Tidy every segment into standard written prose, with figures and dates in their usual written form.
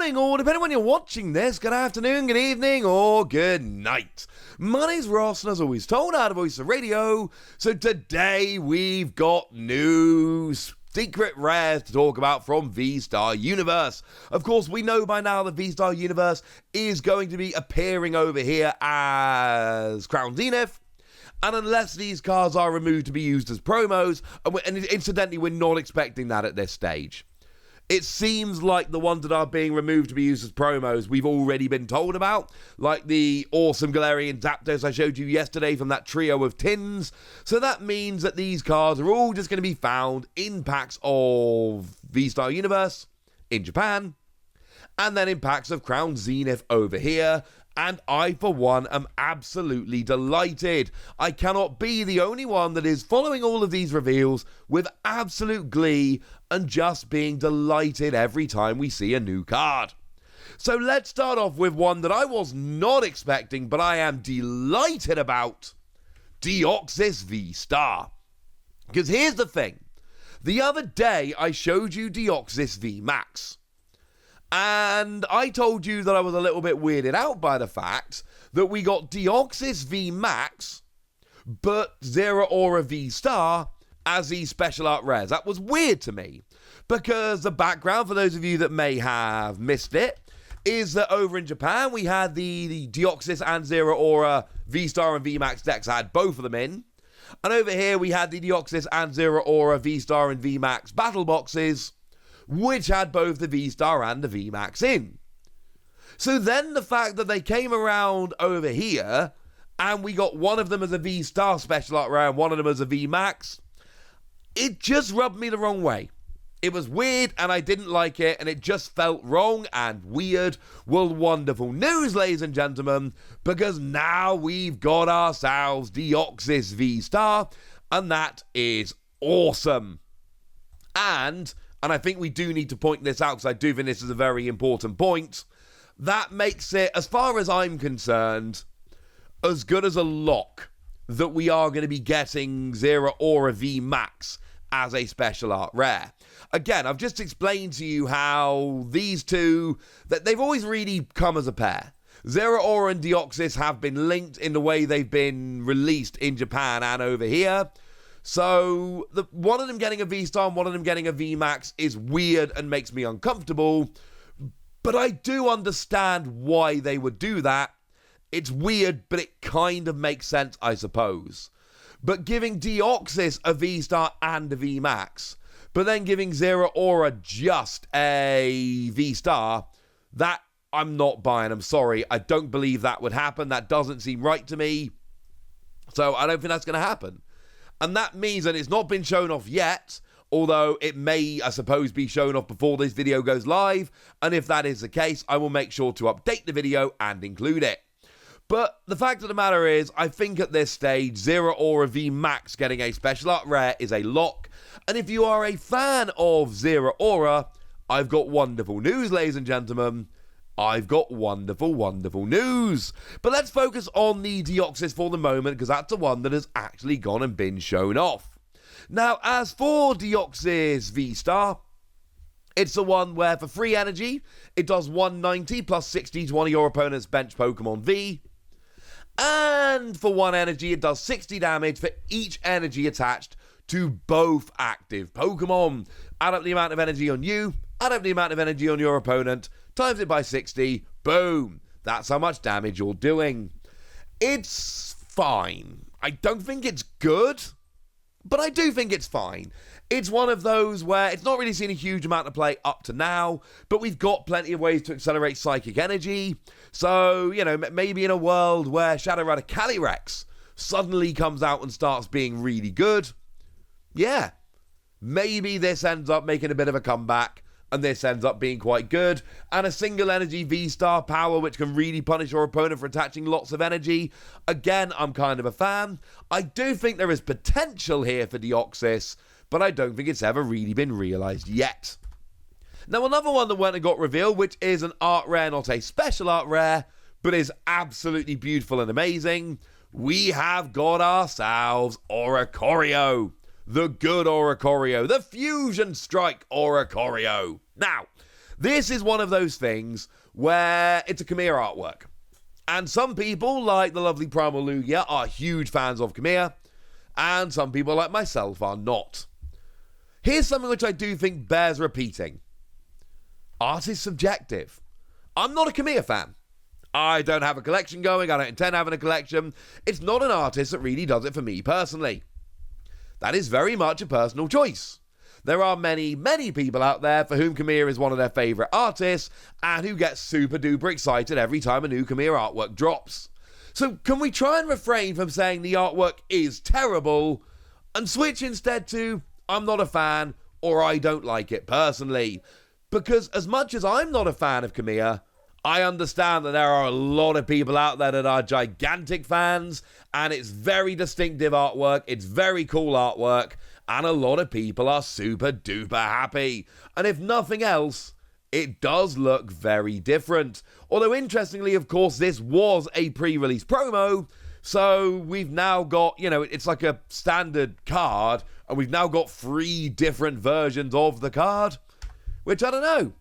morning, or depending on when you're watching this, good afternoon, good evening, or good night. My name's Ross, and as always told, out of Voice of Radio. So today we've got new secret rares to talk about from V-Star Universe. Of course, we know by now that V-Star Universe is going to be appearing over here as Crown Zenith. And unless these cards are removed to be used as promos, and incidentally, we're not expecting that at this stage. It seems like the ones that are being removed to be used as promos we've already been told about, like the awesome Galarian Zapdos I showed you yesterday from that trio of tins. So that means that these cards are all just going to be found in packs of V-Star Universe in Japan, and then in packs of Crown Zenith over here. And I, for one, am absolutely delighted. I cannot be the only one that is following all of these reveals with absolute glee and just being delighted every time we see a new card. So let's start off with one that I was not expecting, but I am delighted about. Deoxys VSTAR. Because here's the thing. The other day, I showed you Deoxys VMAX. And I told you that I was a little bit weirded out by the fact that we got Deoxys VMAX, but Zeraora VSTAR as these special art rares. That was weird to me, because the background, for those of you that may have missed it, is that over in Japan, we had the Deoxys and Zeraora VSTAR and VMAX decks. I had both of them in. And over here, we had the Deoxys and Zeraora VSTAR and VMAX battle boxes, which had both the V-Star and the VMAX in. So then the fact that they came around over here, and we got one of them as a V-Star special art rare and one of them as a VMAX, it just rubbed me the wrong way. It was weird, and I didn't like it, and it just felt wrong and weird. Well, wonderful news, ladies and gentlemen, because now we've got ourselves Deoxys V-Star, and that is awesome. And I think we do need to point this out, because I do think this is a very important point. That makes it, as far as I'm concerned, as good as a lock that we are going to be getting Zeraora VMAX as a special art rare. Again, I've just explained to you how these two, that they've always really come as a pair. Zeraora and Deoxys have been linked in the way they've been released in Japan and over here. So, one of them getting a V-Star and one of them getting a VMAX is weird and makes me uncomfortable. But I do understand why they would do that. It's weird, but it kind of makes sense, I suppose. But giving Deoxys a V-Star and a VMAX, but then giving Zeraora just a V-Star, that I'm not buying. I'm sorry. I don't believe that would happen. That doesn't seem right to me. So, I don't think that's going to happen. And that means that it's not been shown off yet, although it may, I suppose, be shown off before this video goes live. And if that is the case, I will make sure to update the video and include it. But the fact of the matter is, I think at this stage, Zeraora VMAX getting a special art rare is a lock. And if you are a fan of Zeraora, I've got wonderful news, ladies and gentlemen. I've got wonderful, wonderful news. But let's focus on the Deoxys for the moment, because that's the one that has actually gone and been shown off. Now, as for Deoxys V-Star, it's the one where for free energy, it does 190 plus 60 to one of your opponent's bench Pokemon V. And for 1 energy, it does 60 damage for each energy attached to both active Pokemon. Add up the amount of energy on you, add up the amount of energy on your opponent, times it by 60, boom. That's how much damage you're doing. It's fine. I don't think it's good, but I do think it's fine. It's one of those where it's not really seen a huge amount of play up to now, but we've got plenty of ways to accelerate psychic energy. So, you know, maybe in a world where Shadow Rider Calyrex suddenly comes out and starts being really good, yeah, maybe this ends up making a bit of a comeback, and this ends up being quite good. And a single energy V-Star power which can really punish your opponent for attaching lots of energy. Again, I'm kind of a fan. I do think there is potential here for Deoxys, but I don't think it's ever really been realised yet. Now, another one that went and got revealed, which is an art rare, not a special art rare, but is absolutely beautiful and amazing. We have got ourselves Oricorio. The good Oricorio, the Fusion Strike Oricorio. Now, This is one of those things where it's a Khmer artwork. And some people, like the lovely Primal Lugia, are huge fans of Khmer, and some people, like myself, are not. Here's something which I do think bears repeating. Art is subjective. I'm not a Khmer fan. I don't have a collection going. I don't intend having a collection. It's not an artist that really does it for me personally. That is very much a personal choice. There are many, many people out there for whom Khmer is one of their favourite artists and who get super duper excited every time a new Khmer artwork drops. So can we try and refrain from saying the artwork is terrible and switch instead to I'm not a fan or I don't like it personally? Because as much as I'm not a fan of Khmer, I understand that there are a lot of people out there that are gigantic fans, and it's very distinctive artwork, it's very cool artwork, and a lot of people are super duper happy. And if nothing else, it does look very different. Although interestingly, of course, this was a pre-release promo, so we've now got, it's like a standard card, and we've now got 3 different versions of the card, which I don't know.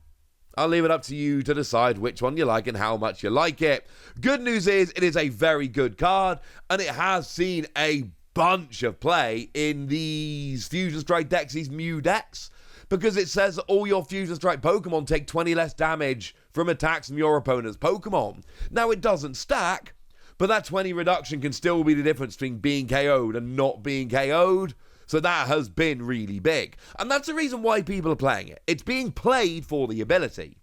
I'll leave it up to you to decide which one you like and how much you like it. Good news is it is a very good card, and it has seen a bunch of play in these Fusion Strike decks, these Mew decks, because it says that all your Fusion Strike Pokemon take 20 less damage from attacks from your opponent's Pokemon. Now, it doesn't stack, but that 20 reduction can still be the difference between being KO'd and not being KO'd. So that has been really big. And that's the reason why people are playing it. It's being played for the ability.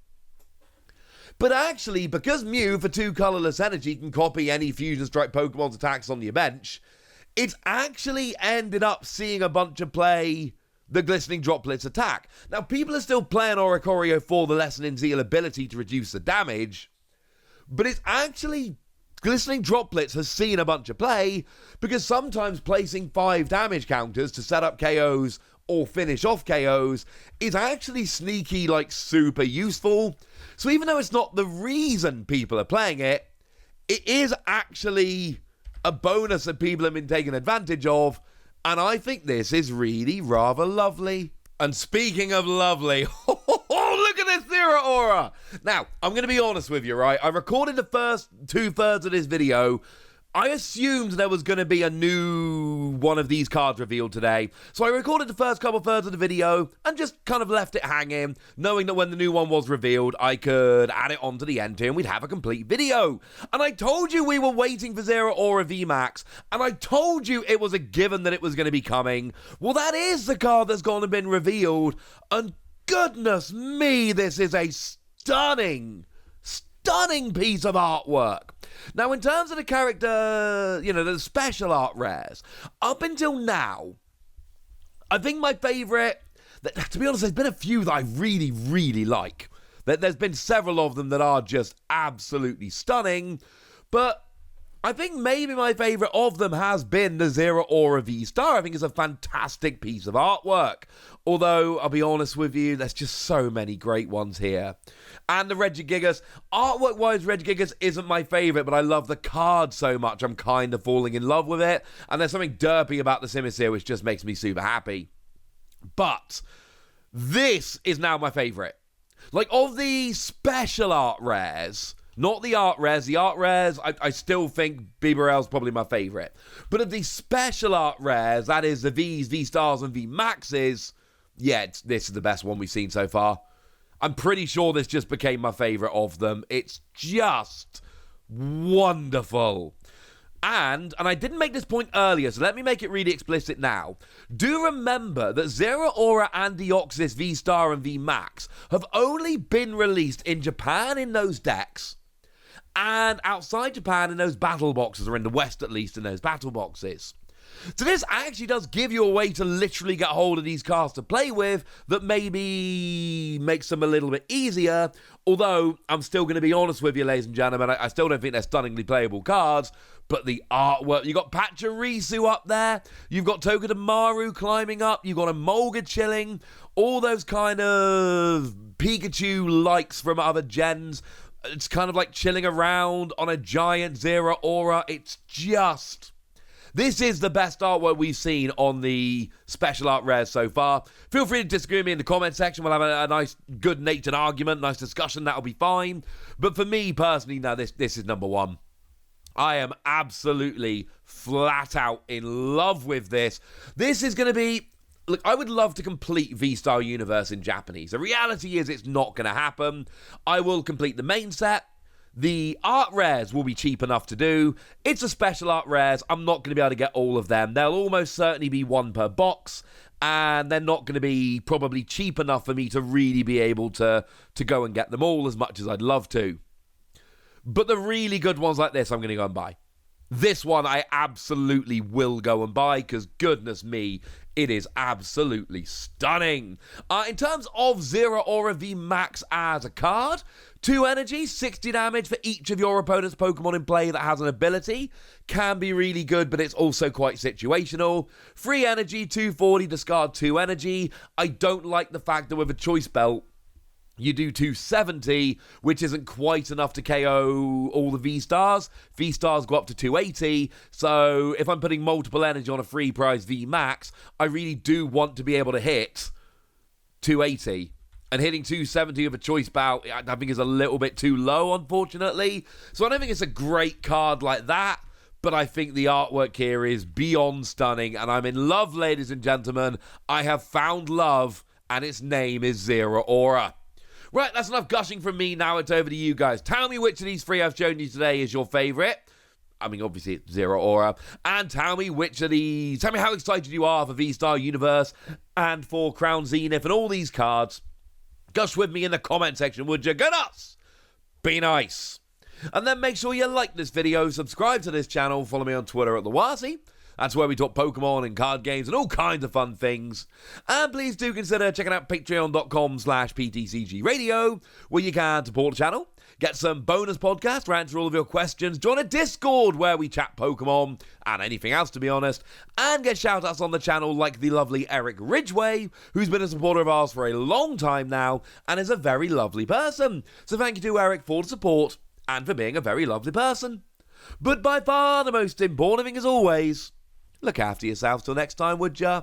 But actually, because Mew for 2 colourless energy can copy any Fusion Strike Pokemon's attacks on your bench, it's actually ended up seeing a bunch of play the Glistening Droplets attack. Now, people are still playing Oricorio for the Lesson in Zeal ability to reduce the damage, but it's actually Glistening Droplets has seen a bunch of play because sometimes placing 5 damage counters to set up KOs or finish off KOs is actually sneaky, super useful. So even though it's not the reason people are playing it, it is actually a bonus that people have been taking advantage of, and I think this is really rather lovely. And speaking of lovely, look at this Zeraora! Now, I'm going to be honest with you, right? I recorded the first 2/3 of this video. I assumed there was going to be a new one of these cards revealed today. So I recorded the first couple thirds of the video and just kind of left it hanging, knowing that when the new one was revealed, I could add it onto the end here and we'd have a complete video. And I told you we were waiting for Zeraora VMAX, and I told you it was a given that it was going to be coming. Well, that is the card that's gone and been revealed, and goodness me, this is a stunning piece of artwork. Now, in terms of the character, the special art rares, up until now, I think my favourite, to be honest, there's been a few that I really, really like. There's been several of them that are just absolutely stunning, but I think maybe my favourite of them has been the Zeraora VSTAR. I think it's a fantastic piece of artwork. Although, I'll be honest with you, there's just so many great ones here. And the Regigigas. Artwork-wise, Regigigas isn't my favourite, but I love the card so much, I'm kind of falling in love with it. And there's something derpy about the Simisear, which just makes me super happy. But this is now my favourite. Of the special art rares, not the art rares. The art rares, I still think Bibarel's probably my favourite. But of the special art rares, that is the Vs, V-Stars, and V-Maxes, this is the best one we've seen so far. I'm pretty sure this just became my favourite of them. It's just wonderful. And I didn't make this point earlier, so let me make it really explicit now. Do remember that Zeraora and Deoxys VSTAR and VMAX have only been released in Japan in those decks, and outside Japan in those battle boxes, or in the West at least in those battle boxes. So this actually does give you a way to literally get hold of these cards to play with that maybe makes them a little bit easier, although I'm still going to be honest with you, ladies and gentlemen, I still don't think they're stunningly playable cards, but the artwork, you've got Pachirisu up there, you've got Togedemaru climbing up, you've got a Mulga chilling, all those kind of Pikachu-likes from other gens. It's kind of like chilling around on a giant Zeraora. It's just This is the best artwork we've seen on the special art rares so far. Feel free to disagree with me in the comment section. We'll have a nice, good-natured argument, nice discussion. That'll be fine. But for me, personally, no, this is number one. I am absolutely flat out in love with this. This is going to be... Look, I would love to complete V-Star Universe in Japanese. The reality is it's not going to happen. I will complete the main set. The art rares will be cheap enough to do. It's a special art rares. I'm not going to be able to get all of them. There'll almost certainly be one per box. And they're not going to be probably cheap enough for me to really be able to go and get them all as much as I'd love to. But the really good ones like this, I'm going to go and buy. This one I absolutely will go and buy because, goodness me, it is absolutely stunning. In terms of Zeraora VMAX as a card, 2 energy, 60 damage for each of your opponent's Pokemon in play that has an ability. Can be really good, but it's also quite situational. 3 energy, 240, discard 2 energy. I don't like the fact that with a choice belt, you do 270, which isn't quite enough to KO all the V-Stars. V-Stars go up to 280, so if I'm putting multiple energy on a free prize V-Max, I really do want to be able to hit 280. And hitting 270 with a choice bout, I think is a little bit too low, unfortunately. So I don't think it's a great card like that, but I think the artwork here is beyond stunning, and I'm in love, ladies and gentlemen. I have found love, and its name is Zeraora. Right, that's enough gushing from me. Now it's over to you guys. Tell me which of these 3 I've shown you today is your favourite. I mean, obviously it's Zeraora. And tell me how excited you are for V-Star Universe and for Crown Zenith and all these cards. Gush with me in the comment section, would you? Good us! Be nice. And then make sure you like this video, subscribe to this channel, follow me on Twitter at TheWasi. That's where we talk Pokemon and card games and all kinds of fun things. And please do consider checking out patreon.com/PTCG Radio, where you can support the channel, get some bonus podcasts to answer all of your questions, join a Discord where we chat Pokemon and anything else, to be honest, and get shout-outs on the channel like the lovely Eric Ridgway, who's been a supporter of ours for a long time now and is a very lovely person. So thank you to Eric for the support and for being a very lovely person. But by far the most important thing, as always, look after yourself till next time, would ya?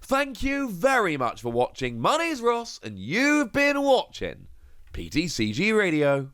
Thank you very much for watching. My name's Ross, and you've been watching PTCG Radio.